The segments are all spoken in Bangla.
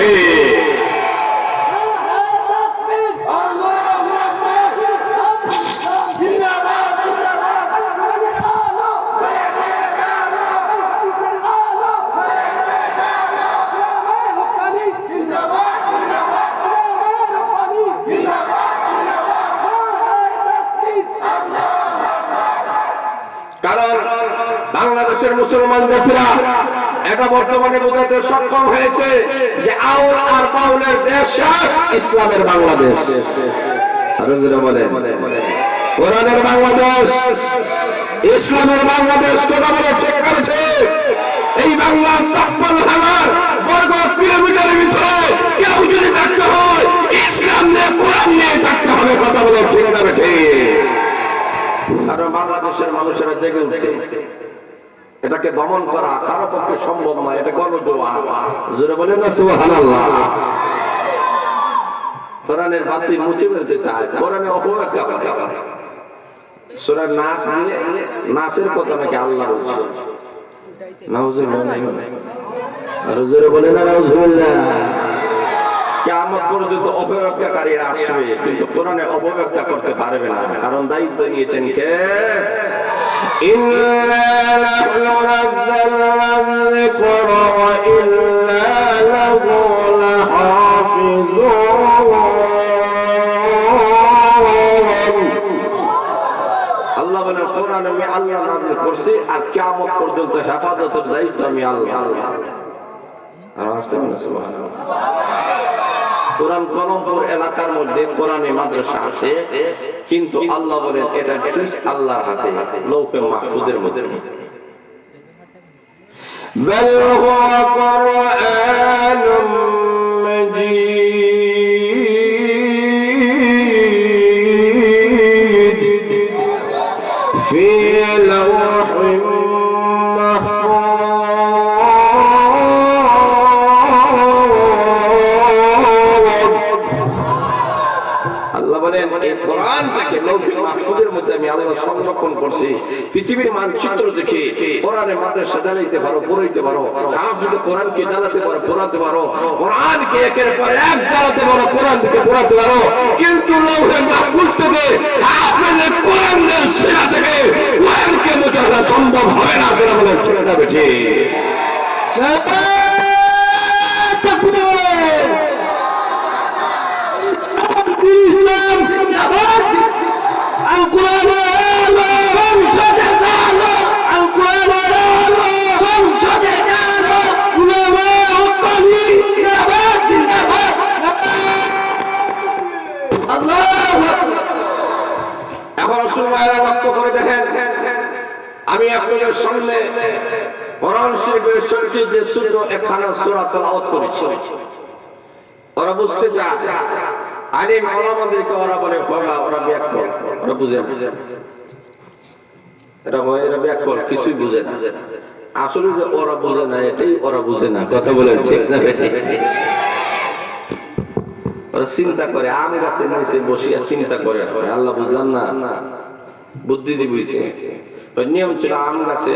ঠিক। কারণ বাংলাদেশের মুসলমান জাতিরা এটা বর্তমানে বোঝাতে সক্ষম হয়েছে যে আউল আর বাউলের দেশ শেষ, ইসলামের বাংলাদেশ। আরো যেটা বলে কোরআনের বাংলাদেশ, ইসলামের বাংলাদেশ। কথা বলে ঠিক করেছে। এই বাংলা 56,000 বর্গ কিলোমিটারের ভিতরে কেউ যদি থাকতে হয়, ইসলাম নিয়ে কোরআন নিয়ে থাকতে হবে। কথা বলে ঠিক করেছে। কারণ বাংলাদেশের মানুষেরা জেগে উঠছে, এটাকে দমন করা কারো পক্ষে সম্ভব নয়। এটা গণজোয়ার। জোরে বলে না সুবহানাল্লাহ। কোরআনের বাতি মুছে ফেলতে চায়, কোরআনে অপব্যাখ্যা করে। সূরা নাস দিয়ে নাসের কথা নাকি আল্লাহ বলছে। নাউজুবিল্লাহ। আর জোরে বলে না নাউজুবিল্লাহ। কিয়ামত পর্যন্ত অপব্যাখ্যাকারীরা আসবে, কিন্তু কোরআনে অপব্যাখ্যা করতে পারবে না। কারণ দায়িত্ব নিয়েছেন কে? ইন্না নাহনু নাযালনা যিকরা ওয়া ইন্না লাহু লাহাফিজুন। আল্লাহ বলেন কোরআন আমি আল্লাহ নাযিল করছি, আর কিয়ামত পর্যন্ত হেফাজতের দায়িত্ব আমি আল্লাহ। আর আসতে বলেন সুবহানাল্লাহ। কোরআন কলমপুর এলাকার মধ্যে কোরআনে মাদ্রাসা আছে, কিন্তু আল্লাহ বলেন এটা ঠিক আল্লাহর হাতে, লৌহে মাহফুজের মধ্যে। বাল হুয়া কুরআনুম মাজিদ ফি লাওহিন সংরক্ষণ করছি। পৃথিবীর মানচিত্র দেখে কোরআনে মাদ্রাসা জ্বালাইতে পারো, পড়াইতে পারো। খারাপ যদি কোরআনকে জ্বালাতে পারো, পড়াতে পারো। কোরআনকে একের পর এক জ্বালাতে পারো, কোরআন থেকে পড়াতে পারো। কিন্তু লৌহে মাহফুজ থেকে আপনাদের কোরআনের শিরা থেকে কোরআনকে মোছা সম্ভব হবে না। যারা বলেন ছেলেটা বেঠে আমি আপনাদের সামনে কোরআন শরীফের 70 যে সূরা একখানা সূরা তেলাওয়াত করেছি। ওরা বুঝতে চায়, আলিম ওলামাদেরকে ওরা বলে ওরা ব্যাকরণ, ওরা বুঝে না। এরা ব্যাকরণ কিছুই বুঝে না। আসলে যে ওরা বুঝে না, এটাই ওরা বুঝে না। কথা বলেন ঠিক না বেঠিক? ওরা চিন্তা করে, আম গাছের নিচে বসিয়া চিন্তা করে, আল্লাহ বুঝলাম না, বুদ্ধিজীবী হয়েছে। নিয়ম ছিল আম গাছে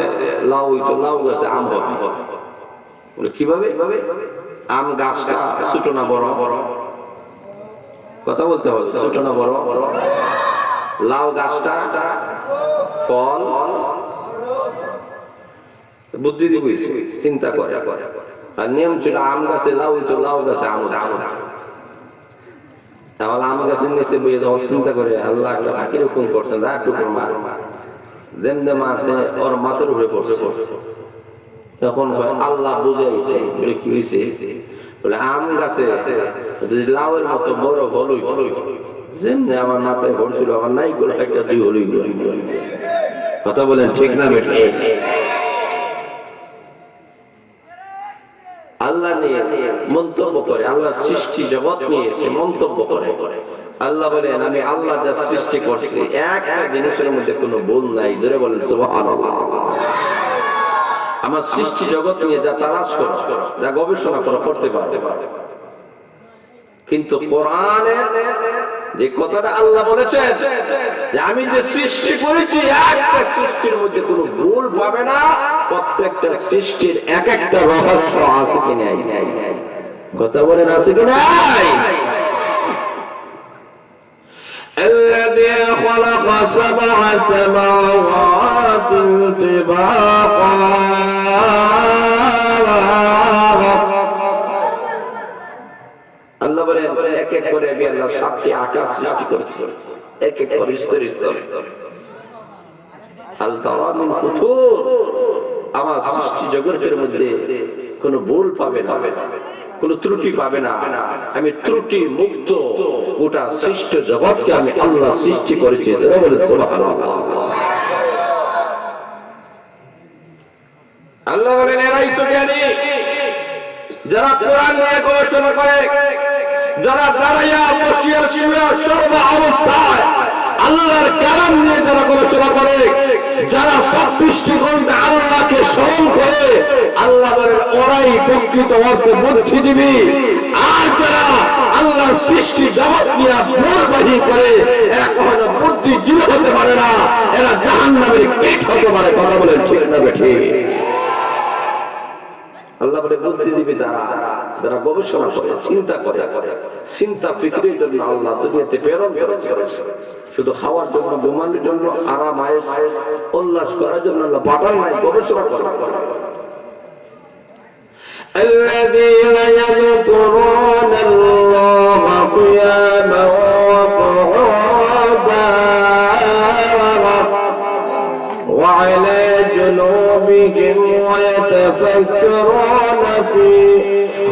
লাউ হইতো, লাউ গাছে আম হবে। কিভাবে? আম গাছটা ছোট না বড়? কথা বলতে হবে, ছোট না বড়? লাউ গাছটা ফল, বুদ্ধিজীবী হয়েছে, চিন্তা করে। আর নিয়ম ছিল আম গাছে লাউ হইতো, লাউ গাছে আম। তাহলে আম গাছের নিচে বইয়ে যখন চিন্তা করে, আল্লাহ কিরকম করছেন, টুকুর মার যেমনি মারছে ওর মাথার উপরে পড়ছে। তখন আল্লাহ বুঝাইছে কি হয়েছে, বলে আম গাছে যদি লাউয়ের মতো বড় হলুই, যেমনি আমার মাথায় পড়ছিল, আমার নাই করে একটা দুই হলুই। কথা বলেন ঠিক না বেঠিক? আল্লাহ নিয়ে মন্তব্য করে, আল্লাহ সৃষ্টি জগৎ নিয়ে সে মন্তব্য করে। আল্লাহ বলেন আমি আল্লাহ যা সৃষ্টি করছি একটা জিনিসের মধ্যে কোনো ভুল নাই। জোরে বলেন সুবহানাল্লাহ। আমার সৃষ্টি জগৎ নিয়ে যা তালাশ করো, যা গবেষণা করো, করতে পারবে। কিন্তু কোরআনে যে কথাটা আল্লাহ বলেছেন যে আমি যে সৃষ্টি করেছি, একটা সৃষ্টির মধ্যে কোনো ভুল পাবে না। প্রত্যেকটা সৃষ্টির এক একটা রহস্য আছে কি নাই? কথা বলেন আছে কি নাই? الذي خلق سبع سماوات طباقا আল্লাহ বলে এক এক করে আমি আল্লাহ সাতটি আকাশ সৃষ্টি করেছি, এক এক করে স্তরে স্তরে। আল তারা মিন ফুতুর, আমার সৃষ্টি জগতের মধ্যে কোনো ভুল পাবে না, কোন ত্রুটি পাবে না। আমি ত্রুটি মুক্ত গোটা সৃষ্ট জগৎকে আমি আল্লাহ সৃষ্টি করেছি। আল্লাহ বলেন এরাই তো জ্ঞানী, যারা কোরআন নিয়ে গবেষণা করে, যারা দাঁড়াইয়া বসিয়া শুয়া সর্ব অবস্থায় আল্লাহর কালাম নিয়ে যারা গবেষণা করে, যারা 24 ঘন্টা আল্লাহকে স্মরণ করে, আল্লাহ বলেন ওরাই প্রকৃত অর্থে বুদ্ধিজীবী। আর যারা আল্লাহর সৃষ্টি জগৎ নিয়ে ভুলবাহী করে, এরা কখনো বুদ্ধিজীবী হতে পারে না, এরা জাহান্নামের কীট হতে পারে। কথা বলেন ঠিক না বেঠিক? আল্লাহ বলে বুদ্ধিজীবী তারা, যারা গবেষণা করে, চিন্তা করে, চিন্তা ফিকিরের জন্য আল্লাহ দুনিয়াতে প্রেরণ করেছে। শুধু খাওয়ার জন্য, ঘুমানোর জন্য, আরাম আয়েশ উল্লাস করার জন্য আল্লাহ পাঠান নাই, গবেষণা করে। الذين يذكرون الله قياما وقعودا وعلى جنوبهم ويتفكرون في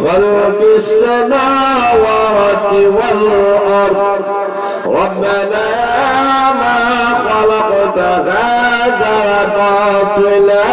خلق السماوات والأرض ربنا ما خلقت هذا باطلا